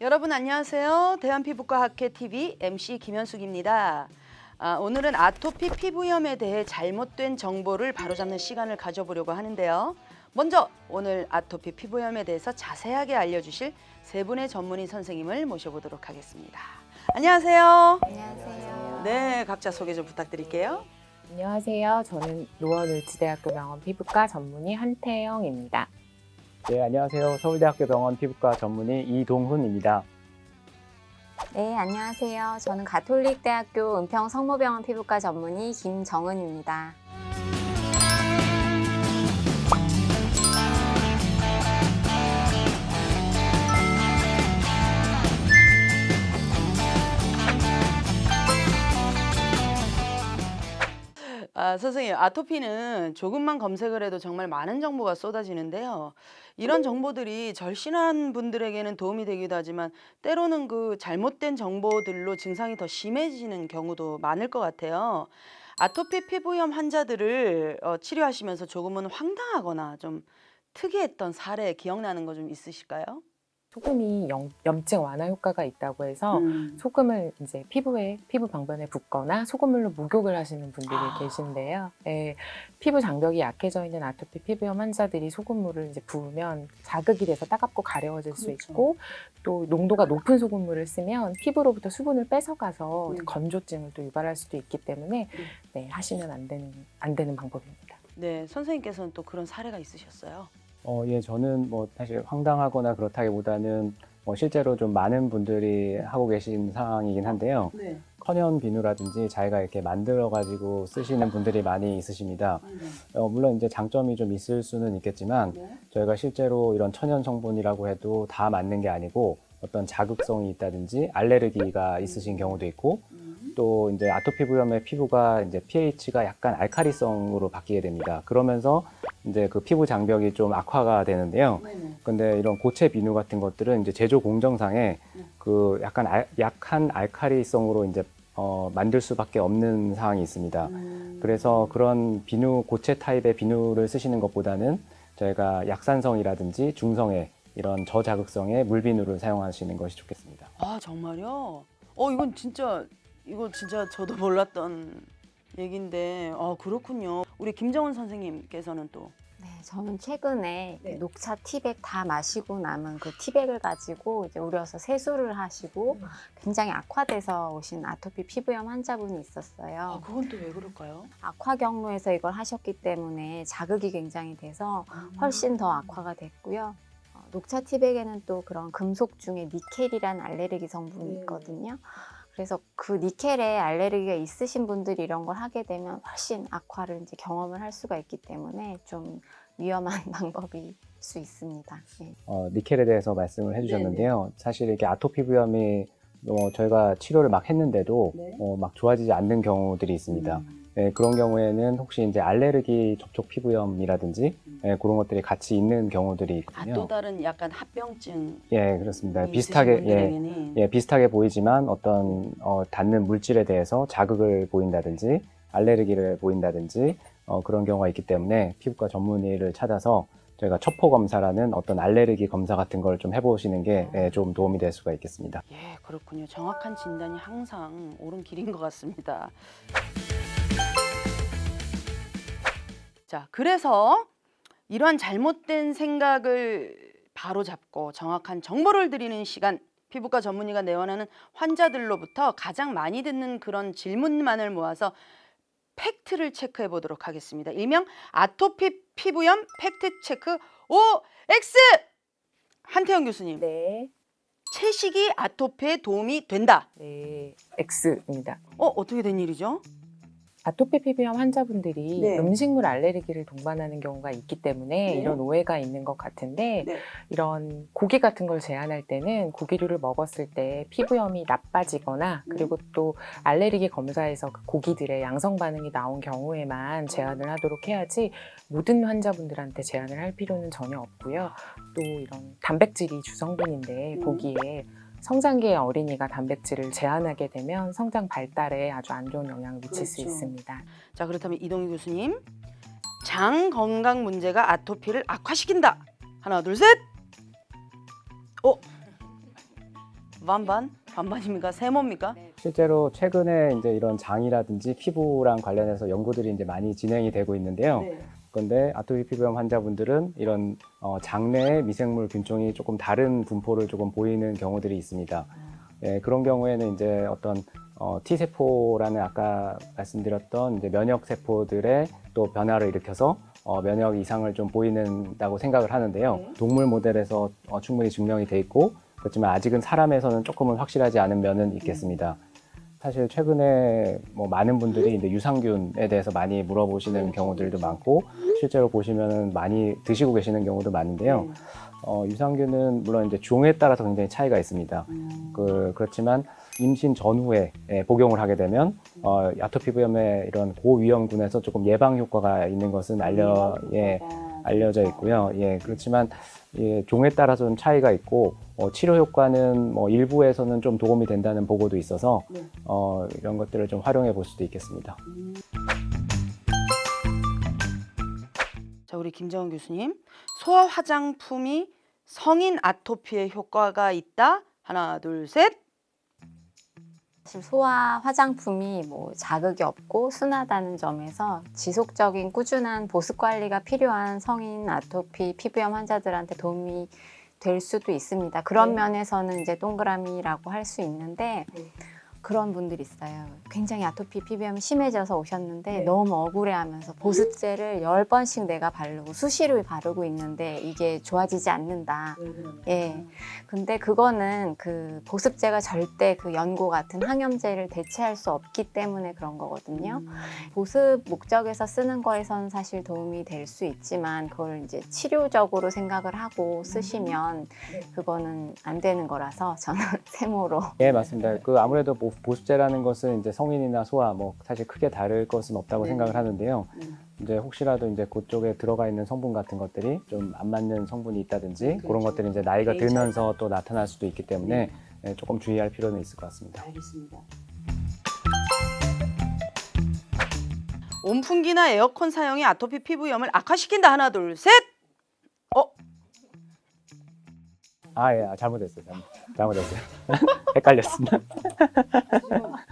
여러분 안녕하세요. 대한피부과 학회-TV MC 김현숙입니다. 오늘은 아토피 피부염에 대해 잘못된 정보를 바로잡는 시간을 가져보려고 하는데요. 먼저 오늘 아토피 피부염에 대해서 자세하게 알려주실 세 분의 전문의 선생님을 모셔보도록 하겠습니다. 안녕하세요. 안녕하세요. 네, 각자 소개 좀 부탁드릴게요. 안녕하세요. 저는 노원을지대학교 병원 피부과 전문의 한태영입니다. 네, 안녕하세요. 서울대학교 병원 피부과 전문의 이동훈입니다. 네, 안녕하세요. 저는 가톨릭대학교 은평성모병원 피부과 전문의 김정은입니다. 선생님, 아토피는 조금만 검색을 해도 정말 많은 정보가 쏟아지는데요. 이런 정보들이 절신한 분들에게는 도움이 되기도 하지만 때로는 그 잘못된 정보들로 증상이 더 심해지는 경우도 많을 것 같아요. 아토피 피부염 환자들을 치료하시면서 조금은 황당하거나 좀 특이했던 사례 기억나는 거 좀 있으실까요? 소금이 염증 완화 효과가 있다고 해서 소금을 이제 피부 방변에 붓거나 소금물로 목욕을 하시는 분들이 계신데요. 네, 피부 장벽이 약해져 있는 아토피 피부염 환자들이 소금물을 이제 부으면 자극이 돼서 따갑고 가려워질 수 있고, 또 농도가 높은 소금물을 쓰면 피부로부터 수분을 뺏어가서 건조증을 또 유발할 수도 있기 때문에 네, 하시면 안 되는 방법입니다. 네, 선생님께서는 또 그런 사례가 있으셨어요? 예, 저는 사실 황당하거나 그렇다기보다는 실제로 좀 많은 분들이 하고 계신 상황이긴 한데요. 네. 천연 비누라든지 자기가 이렇게 만들어가지고 쓰시는 분들이 많이 있으십니다. 물론 이제 장점이 좀 있을 수는 있겠지만 저희가 실제로 이런 천연 성분이라고 해도 다 맞는 게 아니고 어떤 자극성이 있다든지 알레르기가 있으신 경우도 있고, 또 이제 아토피 피부염의 피부가 이제 pH가 약간 알칼리성으로 바뀌게 됩니다. 그러면서 이제 그 피부 장벽이 좀 악화가 되는데요. 근데 이런 고체 비누 같은 것들은 이제 제조 공정상에 그 약간 약한 알칼리성으로 이제 만들 수밖에 없는 상황이 있습니다. 그래서 그런 비누, 고체 타입의 비누를 쓰시는 것보다는 저희가 약산성이라든지 중성의 이런 저자극성의 물비누를 사용하시는 것이 좋겠습니다. 아, 정말요? 이거 진짜 저도 몰랐던 얘기인데, 그렇군요. 우리 김정은 선생님께서는 또. 네, 저는 최근에 네. 녹차 티백 다 마시고 남은 그 티백을 가지고 이제 우려서 세수를 하시고 굉장히 악화돼서 오신 아토피 피부염 환자분이 있었어요. 그건 또 왜 그럴까요? 악화 경로에서 이걸 하셨기 때문에 자극이 굉장히 돼서 훨씬 더 악화가 됐고요. 녹차 티백에는 또 그런 금속 중에 니켈이라는 알레르기 성분이 있거든요. 그래서 그 니켈에 알레르기가 있으신 분들이 이런 걸 하게 되면 훨씬 악화를 이제 경험을 할 수가 있기 때문에 좀 위험한 방법일 수 있습니다. 네. 니켈에 대해서 말씀을 해주셨는데요. 사실 이렇게 아토피 피부염이 저희가 치료를 막 했는데도 막 좋아지지 않는 경우들이 있습니다. 네, 그런 경우에는 혹시 이제 알레르기 접촉 피부염이라든지 그런 것들이 같이 있는 경우들이 있거든요. 또 다른 약간 합병증. 예, 그렇습니다. 분들에게는. 비슷하게 보이지만 어떤 닿는 물질에 대해서 자극을 보인다든지 알레르기를 보인다든지 그런 경우가 있기 때문에 피부과 전문의를 찾아서 저희가 첩포 검사라는 어떤 알레르기 검사 같은 걸 좀 해보시는 게 좀 도움이 될 수가 있겠습니다. 예, 그렇군요. 정확한 진단이 항상 옳은 길인 것 같습니다. 자, 그래서 이러한 잘못된 생각을 바로잡고 정확한 정보를 드리는 시간, 피부과 전문의가 내원하는 환자들로부터 가장 많이 듣는 그런 질문만을 모아서 팩트를 체크해 보도록 하겠습니다. 일명 아토피 피부염 팩트 체크 OX! 한태영 교수님, 네, 채식이 아토피에 도움이 된다. 네, X입니다. 어떻게 된 일이죠? 아토피 피부염 환자분들이 네. 음식물 알레르기를 동반하는 경우가 있기 때문에 이런 오해가 있는 것 같은데, 이런 고기 같은 걸 제한할 때는 고기류를 먹었을 때 피부염이 나빠지거나 그리고 또 알레르기 검사에서 그 고기들의 양성 반응이 나온 경우에만 제한을 하도록 해야지 모든 환자분들한테 제한을 할 필요는 전혀 없고요. 또 이런 단백질이 주성분인데 고기에 성장기의 어린이가 단백질을 제한하게 되면 성장 발달에 아주 안 좋은 영향을 미칠 수 있습니다. 자, 그렇다면 이동희 교수님, 장 건강 문제가 아토피를 악화시킨다. 하나, 둘, 셋. 반반? 반반입니까? 세모입니까? 실제로 최근에 이제 이런 장이라든지 피부랑 관련해서 연구들이 이제 많이 진행이 되고 있는데요. 그런데 아토피 피부염 환자분들은 이런 장내의 미생물 균종이 조금 다른 분포를 조금 보이는 경우들이 있습니다. 예, 그런 경우에는 이제 어떤 T세포라는 아까 말씀드렸던 이제 면역 세포들의 또 변화를 일으켜서 면역 이상을 좀 보이는다고 생각을 하는데요. 동물 모델에서 충분히 증명이 돼 있고 그렇지만 아직은 사람에서는 조금은 확실하지 않은 면은 있겠습니다. 사실 최근에 뭐 많은 분들이 이제 유산균에 대해서 많이 물어보시는 경우들도 많고 실제로 보시면은 많이 드시고 계시는 경우도 많은데요. 유산균은 물론 이제 종에 따라서 굉장히 차이가 있습니다. 그렇지만 임신 전후에 복용을 하게 되면 아토피부염의 이런 고위험군에서 조금 예방 효과가 있는 것은 알려져 있고요. 예, 그렇지만 종에 따라서 좀 차이가 있고 치료 효과는 뭐 일부에서는 좀 도움이 된다는 보고도 있어서 이런 것들을 좀 활용해 볼 수도 있겠습니다. 자, 우리 김정은 교수님, 소아 화장품이 성인 아토피에 효과가 있다. 하나, 둘, 셋. 사실 소아 화장품이 뭐 자극이 없고 순하다는 점에서 지속적인 꾸준한 보습 관리가 필요한 성인 아토피 피부염 환자들한테 도움이 될 수도 있습니다. 그런 면에서는 이제 동그라미라고 할 수 있는데 그런 분들이 있어요. 굉장히 아토피 피부염이 심해져서 오셨는데 너무 억울해하면서 보습제를 10번씩 내가 바르고 수시로 바르고 있는데 이게 좋아지지 않는다. 예. 근데 그거는 그 보습제가 절대 그 연고 같은 항염제를 대체할 수 없기 때문에 그런 거거든요. 보습 목적에서 쓰는 거에선 사실 도움이 될 수 있지만 그걸 이제 치료적으로 생각을 하고 쓰시면 그거는 안 되는 거라서 저는 세모로. 예, 맞습니다. 아무래도 보습제라는 것은 이제 성인이나 소아 뭐 사실 크게 다를 것은 없다고 생각을 하는데요. 이제 혹시라도 이제 그쪽에 들어가 있는 성분 같은 것들이 좀 안 맞는 성분이 있다든지 그런 것들이 이제 나이가 들면서 또 나타날 수도 있기 때문에 조금 주의할 필요는 있을 것 같습니다. 알겠습니다. 온풍기나 에어컨 사용이 아토피 피부염을 악화시킨다. 하나, 둘, 셋. 잘못했어요. 잘못했어요. 헷갈렸습니다.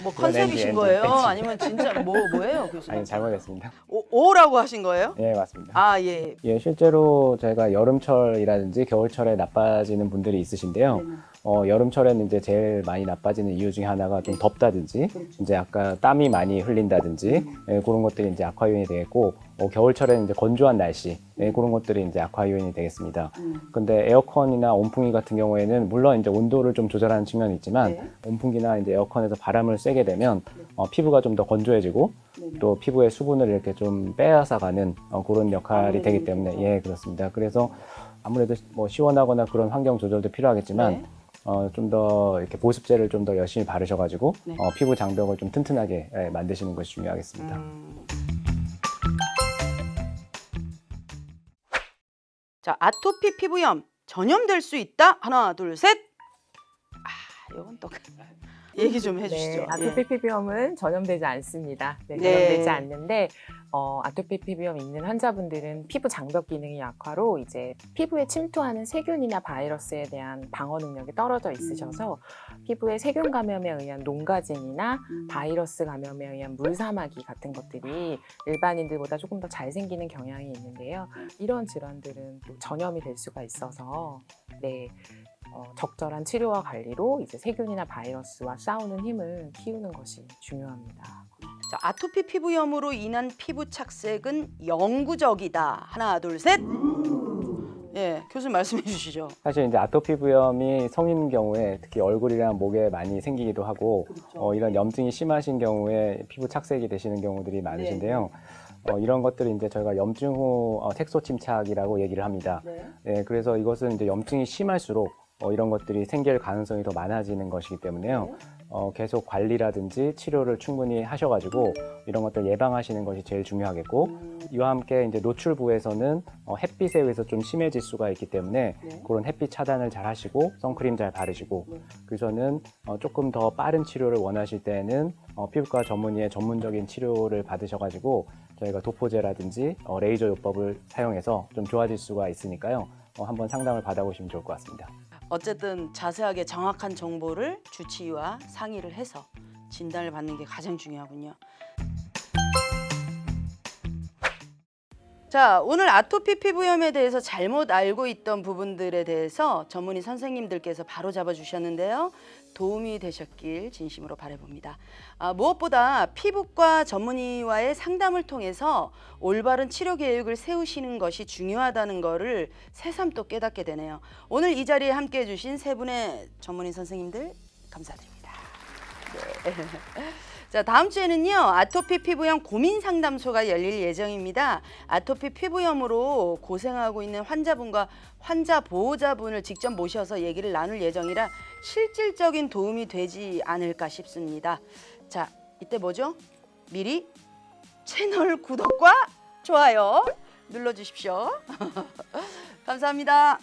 뭐 컨셉이신 엔지. 거예요? 아니면 진짜 뭐예요, 교수님? 아니, 잘못했습니다. 오라고 하신 거예요? 예, 맞습니다. 아, 예. 예, 실제로 저희가 여름철이라든지 겨울철에 나빠지는 분들이 있으신데요. 여름철에는 이제 제일 많이 나빠지는 이유 중에 하나가 좀 덥다든지, 이제 아까 땀이 많이 흘린다든지, 그런 것들이 이제 악화 요인이 되겠고, 겨울철에는 이제 건조한 날씨, 그런 것들이 이제 악화 요인이 되겠습니다. 근데 에어컨이나 온풍기 같은 경우에는 물론 이제 온도를 좀 조절하는 측면이 있지만, 온풍기나 이제 에어컨에서 바람을 쐬게 되면 피부가 좀 더 건조해지고, 또 피부의 수분을 이렇게 좀 빼앗아가는 그런 역할이 되기 때문에, 예, 그렇습니다. 그래서 아무래도 뭐 시원하거나 그런 환경 조절도 필요하겠지만, 좀 더 이렇게 보습제를 좀 더 열심히 바르셔가지고 피부 장벽을 좀 튼튼하게 만드시는 것이 중요하겠습니다. 자, 아토피 피부염 전염될 수 있다. 하나, 둘, 셋. 이건 또 얘기 좀 해주시죠. 네, 아토피 피부염은 전염되지 않습니다. 네. 전염되지 않는데 아토피 피부염 있는 환자분들은 피부 장벽 기능이 약화로 이제 피부에 침투하는 세균이나 바이러스에 대한 방어 능력이 떨어져 있으셔서 피부에 세균 감염에 의한 농가진이나 바이러스 감염에 의한 물사마귀 같은 것들이 일반인들보다 조금 더 잘 생기는 경향이 있는데요. 이런 질환들은 또 전염이 될 수가 있어서 적절한 치료와 관리로 이제 세균이나 바이러스와 싸우는 힘을 키우는 것이 중요합니다. 자, 아토피 피부염으로 인한 피부 착색은 영구적이다. 하나, 둘, 셋. 예, 교수님 말씀해 주시죠. 사실 이제 아토피 부염이 성인 경우에 특히 얼굴이랑 목에 많이 생기기도 하고 이런 염증이 심하신 경우에 피부 착색이 되시는 경우들이 많으신데요. 이런 것들을 이제 저희가 염증 후 색소 침착이라고 얘기를 합니다. 예, 그래서 이것은 이제 염증이 심할수록 이런 것들이 생길 가능성이 더 많아지는 것이기 때문에요. 계속 관리라든지 치료를 충분히 하셔가지고 이런 것들 예방하시는 것이 제일 중요하겠고 이와 함께 이제 노출부에서는 햇빛에 의해서 좀 심해질 수가 있기 때문에 그런 햇빛 차단을 잘 하시고 선크림 잘 바르시고 그래서는 조금 더 빠른 치료를 원하실 때는 피부과 전문의의 전문적인 치료를 받으셔가지고 저희가 도포제라든지 레이저 요법을 사용해서 좀 좋아질 수가 있으니까요. 한번 상담을 받아보시면 좋을 것 같습니다. 어쨌든 자세하게 정확한 정보를 주치의와 상의를 해서 진단을 받는 게 가장 중요하군요. 자, 오늘 아토피 피부염에 대해서 잘못 알고 있던 부분들에 대해서 전문의 선생님들께서 바로 잡아주셨는데요. 도움이 되셨길 진심으로 바라봅니다. 무엇보다 피부과 전문의와의 상담을 통해서 올바른 치료 계획을 세우시는 것이 중요하다는 것을 새삼 또 깨닫게 되네요. 오늘 이 자리에 함께해 주신 세 분의 전문의 선생님들 감사드립니다. 네. 자, 다음 주에는요, 아토피 피부염 고민 상담소가 열릴 예정입니다. 아토피 피부염으로 고생하고 있는 환자분과 환자 보호자분을 직접 모셔서 얘기를 나눌 예정이라 실질적인 도움이 되지 않을까 싶습니다. 자, 이때 뭐죠? 미리 채널 구독과 좋아요 눌러주십시오. 감사합니다.